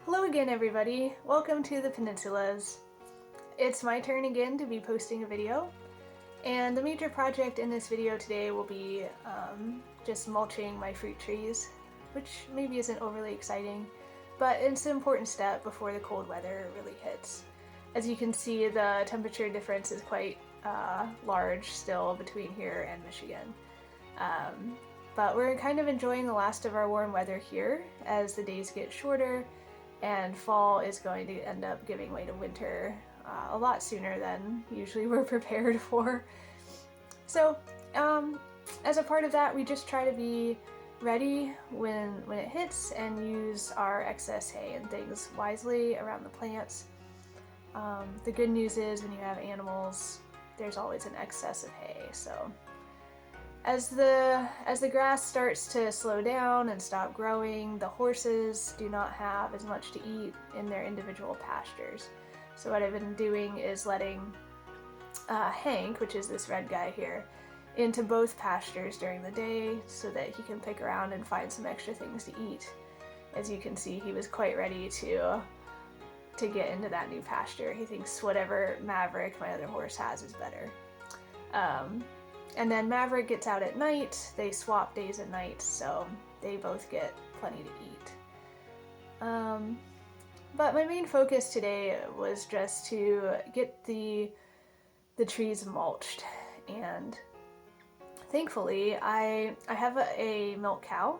Hello again, everybody. Welcome to the Peninsulas. It's my turn again to be posting a video, and the major project in this video today will be just mulching my fruit trees, which maybe isn't overly exciting, but it's an important step before the cold weather really hits. As you can see, the temperature difference is quite large still between here and Michigan. But we're kind of enjoying the last of our warm weather here as the days get shorter, and fall is going to end up giving way to winter a lot sooner than usually we're prepared for. So as a part of that, we just try to be ready when it hits and use our excess hay and things wisely around the plants. The good news is when you have animals, there's always an excess of hay. So as the grass starts to slow down and stop growing, the horses do not have as much to eat in their individual pastures. So what I've been doing is letting Hank, which is this red guy here, into both pastures during the day so that he can pick around and find some extra things to eat. As you can see, he was quite ready to get into that new pasture. He thinks whatever Maverick, my other horse, has is better. And then Maverick gets out at night. They swap days and nights, so they both get plenty to eat. But my main focus today was just to get the trees mulched, and thankfully I have a milk cow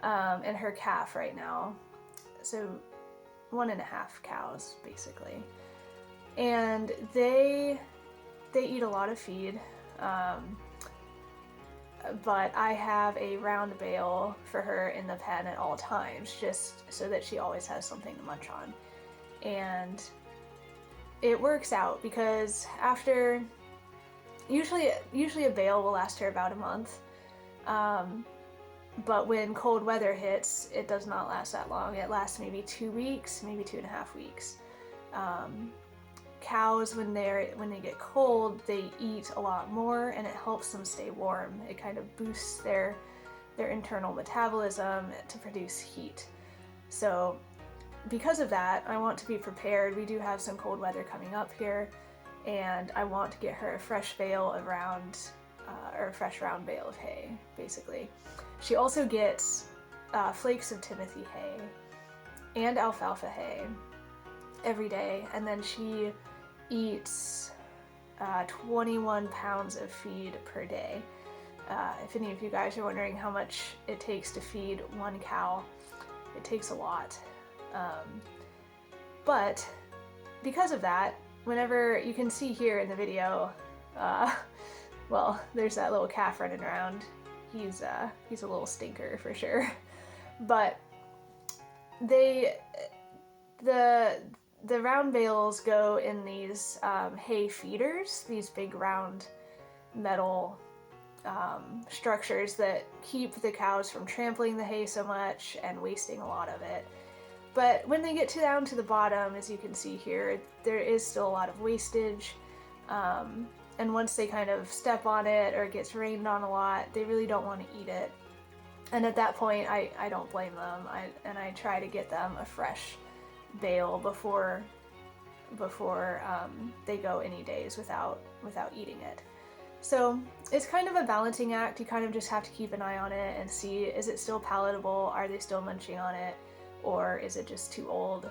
and her calf right now, so 1.5 cows basically, and they eat a lot of feed. But I have a round bale for her in the pen at all times, just so that she always has something to munch on. And it works out because after, usually a bale will last her about a month, but when cold weather hits, it does not last that long. It lasts maybe 2 weeks, maybe 2.5 weeks. Cows, when they get cold, they eat a lot more, and it helps them stay warm. It kind of boosts their internal metabolism to produce heat. So because of that, I want to be prepared. We do have some cold weather coming up here, and I want to get her a fresh bale of a fresh round bale of hay, basically. She also gets flakes of Timothy hay and alfalfa hay every day, and then she eats 21 pounds of feed per day. If any of you guys are wondering how much it takes to feed one cow, it takes a lot. But because of that, whenever you can see here in the video, well, there's that little calf running around. He's a little stinker for sure. But the round bales go in these hay feeders, these big round metal structures that keep the cows from trampling the hay so much and wasting a lot of it. But when they get down to the bottom, as you can see here, there is still a lot of wastage. And once they kind of step on it or it gets rained on a lot, they really don't want to eat it. And at that point, I don't blame them. I try to get them a fresh bale before they go any days without eating it. So it's kind of a balancing act. You kind of just have to keep an eye on it and see, is it still palatable? Are they still munching on it? Or is it just too old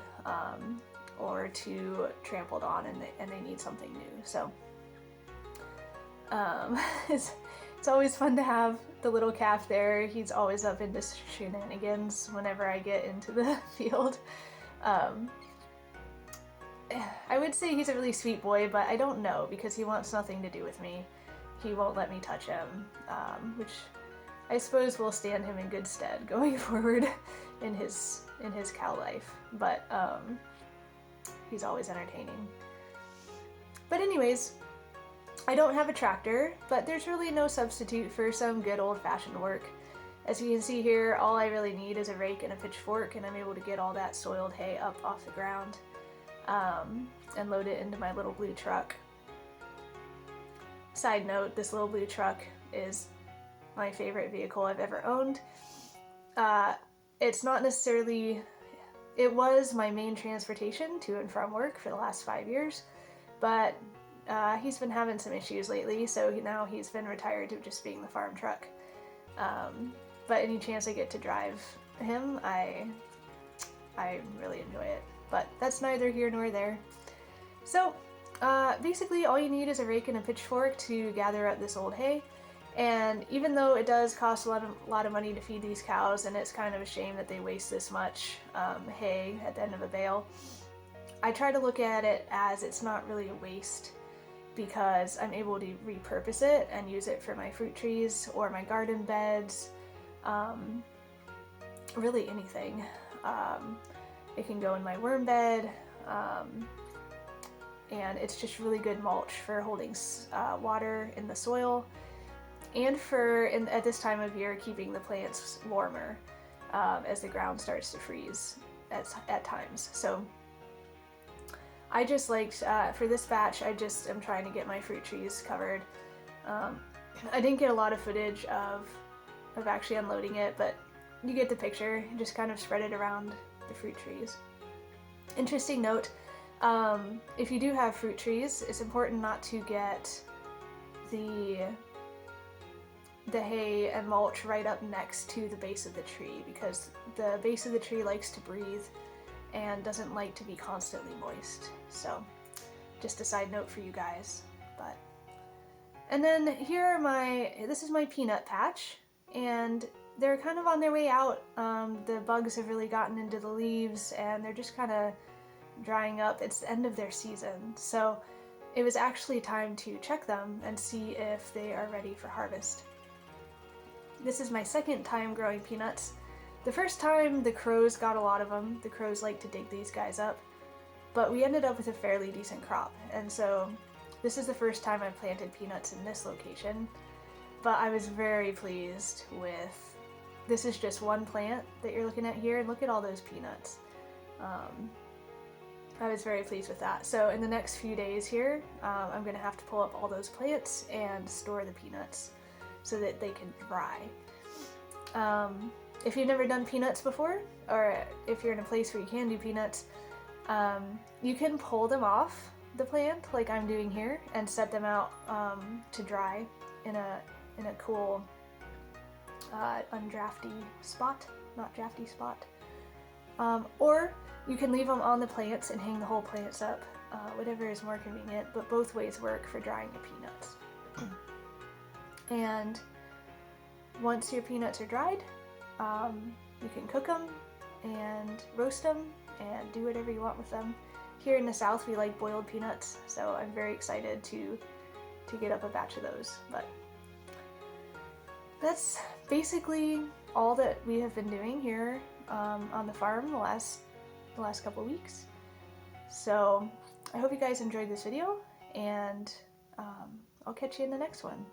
or too trampled on and they need something new? So it's always fun to have the little calf there. He's always up into shenanigans whenever I get into the field. I would say he's a really sweet boy, but I don't know because he wants nothing to do with me. He won't let me touch him, which I suppose will stand him in good stead going forward in his cow life. But he's always entertaining. But anyways, I don't have a tractor, but there's really no substitute for some good old-fashioned work. As you can see here, all I really need is a rake and a pitchfork, and I'm able to get all that soiled hay up off the ground and load it into my little blue truck. Side note, this little blue truck is my favorite vehicle I've ever owned. It's not necessarily it was my main transportation to and from work for the last 5 years, but he's been having some issues lately, so now he's been retired to just being the farm truck. But any chance I get to drive him, I really enjoy it. But that's neither here nor there. So basically all you need is a rake and a pitchfork to gather up this old hay. And even though it does cost a lot of money to feed these cows, and it's kind of a shame that they waste this much hay at the end of a bale, I try to look at it as it's not really a waste, because I'm able to repurpose it and use it for my fruit trees or my garden beds, really anything. It can go in my worm bed, and it's just really good mulch for holding water in the soil, and for, at this time of year, keeping the plants warmer as the ground starts to freeze at times. So I just liked, for this batch, I just am trying to get my fruit trees covered. I didn't get a lot of footage of actually unloading it, but you get the picture. Just kind of spread it around the fruit trees. Interesting note, if you do have fruit trees, it's important not to get the hay and mulch right up next to the base of the tree, because the base of the tree likes to breathe and doesn't like to be constantly moist. So just a side note for you guys. And then here are this is my peanut patch, and they're kind of on their way out. The bugs have really gotten into the leaves and they're just kind of drying up. It's the end of their season, so it was actually time to check them and see if they are ready for harvest. This is my second time growing peanuts. The first time the crows got a lot of them. The crows like to dig these guys up, but we ended up with a fairly decent crop, and so this is the first time I planted peanuts in this location. But I was very pleased with, this is just one plant that you're looking at here, and look at all those peanuts. I was very pleased with that. So in the next few days here, I'm going to have to pull up all those plants and store the peanuts so that they can dry. If you've never done peanuts before, or if you're in a place where you can do peanuts, you can pull them off the plant like I'm doing here and set them out to dry in a cool undrafty spot, not drafty spot. Or you can leave them on the plants and hang the whole plants up, whatever is more convenient, but both ways work for drying your peanuts. And once your peanuts are dried, you can cook them and roast them and do whatever you want with them. Here in the South, we like boiled peanuts, so I'm very excited to get up a batch of those. But that's basically all that we have been doing here on the farm the last couple weeks. So I hope you guys enjoyed this video, and I'll catch you in the next one.